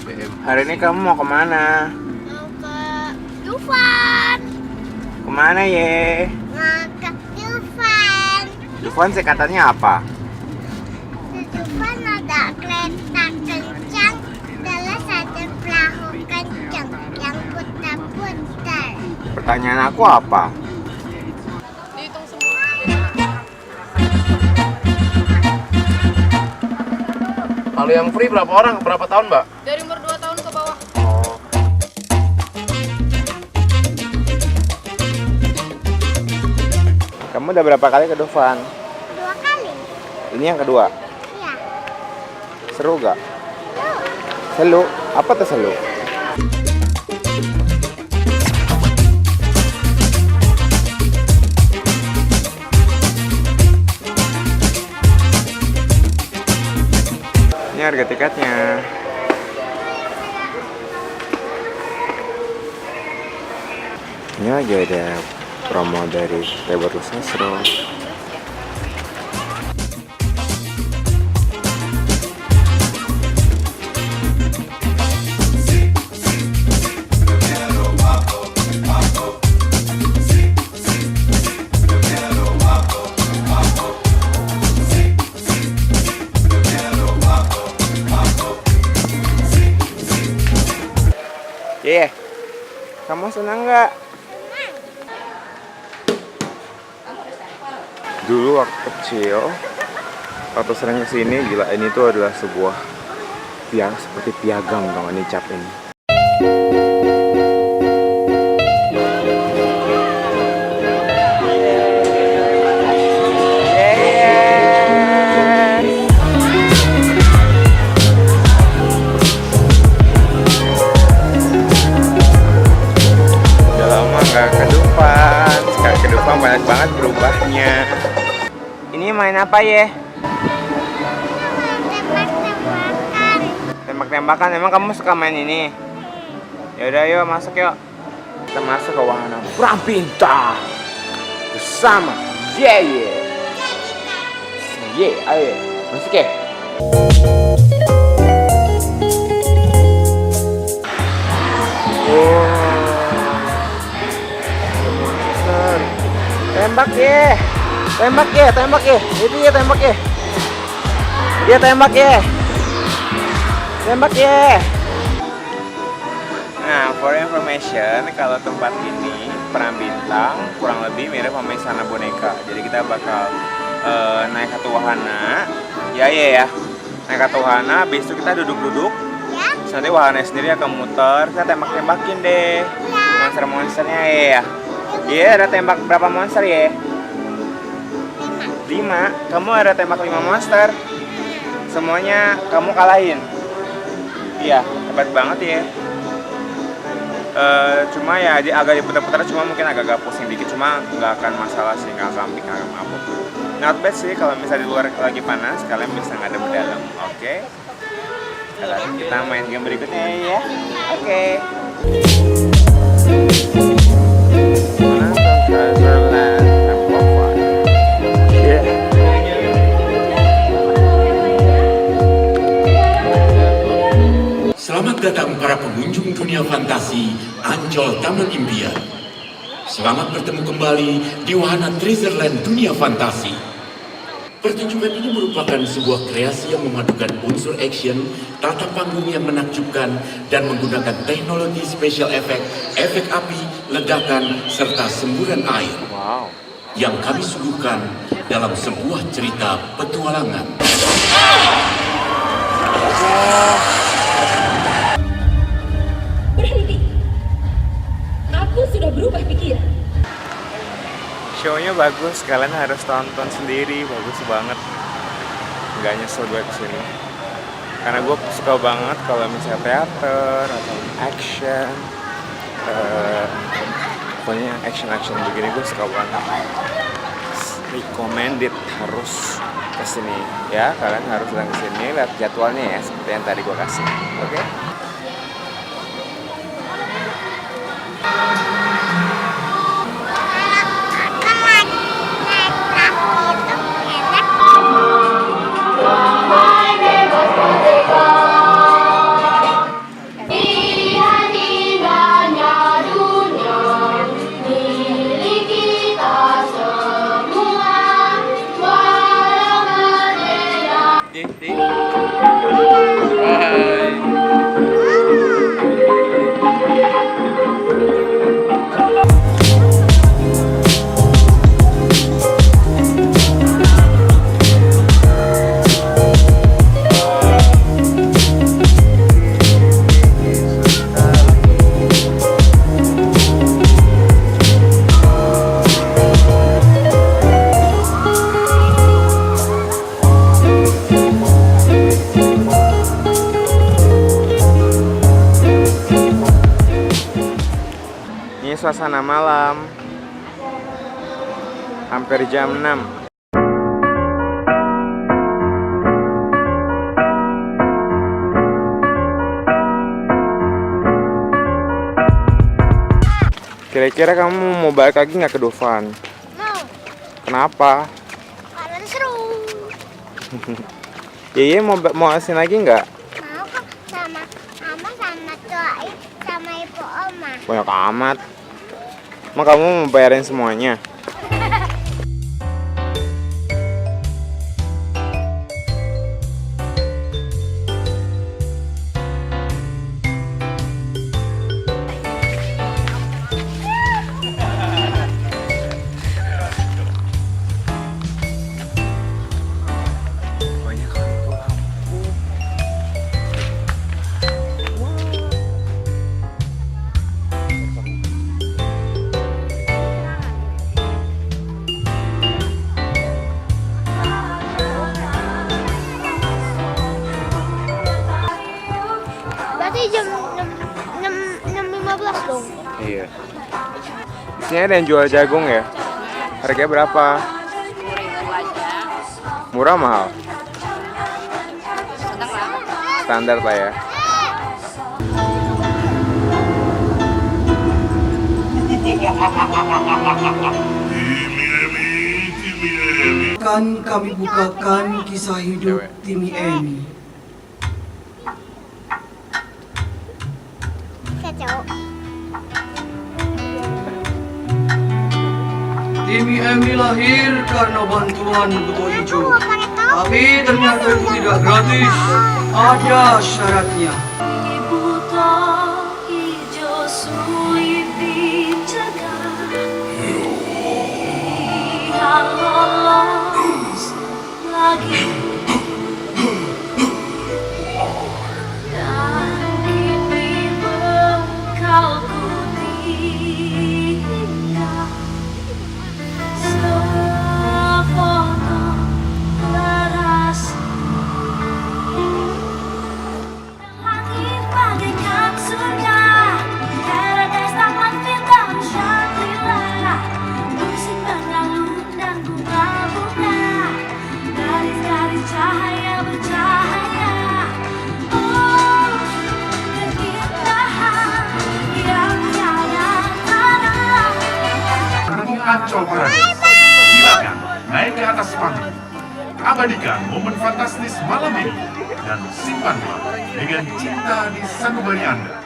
Hari ini kamu mau kemana? Mau ke Dufan. Kemana ye? Mau ke Dufan. Dufan singkatannya apa? Di Dufan ada kereta kencang, terus ada perahu kencang yang putar-putar. Pertanyaan aku apa? Dihitung semua. Kalau yang free berapa orang? Berapa tahun, Mbak? Dari umur 2 tahun ke bawah. Oh. Kamu udah berapa kali ke Dufan? 2 kali. Ini yang kedua. Iya. Seru gak? Tuh. Selu? Apa tuh selu? Ini harga tiketnya. Ini lagi ada promo dari Tebor Sasro. Kamu senang nggak? Dulu waktu kecil, waktu sering kesini, gila ini tuh adalah sebuah seperti piagam dong ini cap ini. Banyak banget berubahnya. Ini main apa ya? Tembak-tembakan. Tembak-tembakan. Emang kamu suka main ini? Yaudah yuk masuk yuk. Kita masuk ke wahana perang bintang bersama ayo masuk ya. Tembak ya, itu ya tembak ya, dia tembak ya. Nah, for information, kalau tempat ini perang bintang kurang lebih mirip sama Istana Boneka. Jadi kita bakal naik ke wahana, ya, naik ke wahana. Habis itu kita duduk-duduk. Ya. Terus nanti wahana sendiri akan muter. Kita tembak-tembakin deh monster-monsternya ya. Iya, ada tembak berapa monster ya? 5. Kamu ada tembak 5 monster. Semuanya kamu kalahin. Iya, hebat banget ya. Cuma ya agak diputar-putar, cuma mungkin agak pusing dikit. Cuma nggak akan masalah sih, nggak akan mabuk. Not bad sih, kalau misalnya di luar lagi panas, kalian bisa ngadem di dalam. Oke. Sekarang kita main game berikutnya ya. Oke. Selamat datang para pengunjung dunia fantasi Ancol Taman Impian. Selamat bertemu kembali di wahana Treasureland Dunia Fantasi. Pertunjukan ini merupakan sebuah kreasi yang memadukan unsur action, tata panggung yang menakjubkan, dan menggunakan teknologi special effect, efek api, ledakan, serta semburan air. Wow. Yang kami suguhkan dalam sebuah cerita petualangan. Berhenti. Aku sudah berubah pikiran. Show-nya bagus, kalian harus tonton sendiri, bagus banget. Nggak nyesel gue kesini. Karena gue suka banget kalau misalnya teater atau action. Pokoknya action begini gue suka banget. Recommended, harus kesini ya, kalian harus datang kesini, lihat jadwalnya ya seperti yang tadi gue kasih. Oke? suasana malam. Hampir jam 6. Kira-kira kamu mau balik lagi nggak ke Dufan? Mau. Kenapa? Karena seru. Yeye mau asin lagi nggak? Mau kok sama Mama sama tua sama ibu Oma. Banyak amat. Emang kamu mau bayarin semuanya? Berarti jam 6.15 dong. Iya. Di sini ada yang jual jagung ya. Harganya berapa? 10.000 aja. Murah mahal? Sedang lah. Standar lah ya. Akan kami bukakan kisah hidup Timmy Emi. Kacau. Timmy Emi lahir karena bantuan Buto Ijo. Aku mau pakai topi. Tapi ternyata itu tidak gratis. Ada syaratnya. Buto ijo sulit dijaga. Lihat lolos lagi. Dan kini bekalku tinggal. Sefoto terasa. Langit bagaikan surga, paradise taman Firdaus Shangri-La. Musik berlalu dan bunga-bunga, garis-garis cahaya bercahaya. Oh, keindahan yang tiada tara. Di Ancol Paradise. Silakan naik ke atas panggung. Abadikan momen fantastis malam ini dan simpanlah dengan cinta di sanubari Anda.